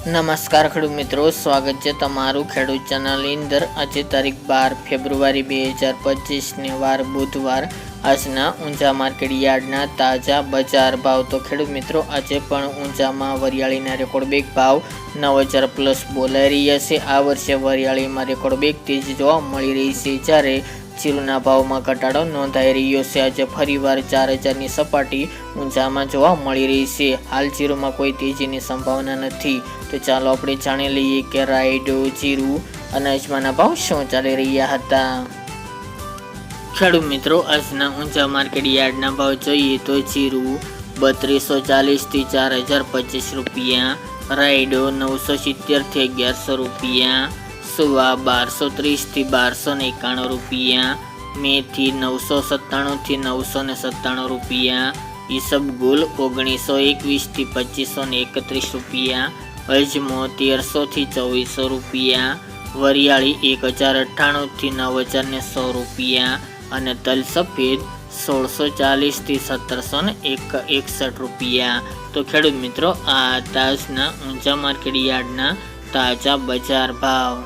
નમસ્કાર ખેડૂત મિત્રો, સ્વાગત છે તમારું ખેડૂત ચેનલની અંદર। આજે તારીખ 12 ફેબ્રુઆરી 2025 ને વાર બુધવાર। આજના ઊંઝા માર્કેટ યાર્ડના તાજા બજાર ભાવ। તો ખેડૂત મિત્રો, આજે પણ ઊંઝામાં વરિયાળીના રેકોર્ડ બેક ભાવ 9000 પ્લસ બોલાઈ રહ્યા છે। આ વર્ષે વરિયાળીમાં રેકોર્ડ બેક તેજી જોવા મળી રહી છે, જ્યારે જીરુના ભાવમાં ઘટાડો નોંધાઈ રહ્યો છે। આજે ફરીવાર 4000ની સપાટી ઊંઝામાં જોવા મળી રહી છે। હાલ જીરુમાં કોઈ તેજીની સંભાવના નથી। તો ચાલો આપણે જાણી લઈએ કે રાયડો, જીરું અને અજમાના ભાવ શું ચાલી રહ્યા હતા। ખેડૂત મિત્રો, આજના ઊંઝા માર્કેટ યાર્ડના ભાવ જોઈએ તો જીરું 3240 થી 4025 રૂપિયા, રાયડો 970 થી 1100 રૂપિયા, સુવા 1230 થી 1291 રૂપિયા, મેથી 997 થી 997 રૂપિયા, ઈસબગુલ 1921 થી 2531 રૂપિયા, અજમો 1300 થી 2400 રૂપિયા, વરિયાળી 1098 થી 9100 રૂપિયા અને તલ સફેદ 1640 થી 1761 રૂપિયા। તો ખેડૂત મિત્રો, આ તાજના ઊંઝા માર્કેટ યાર્ડના તાજા બજાર ભાવ।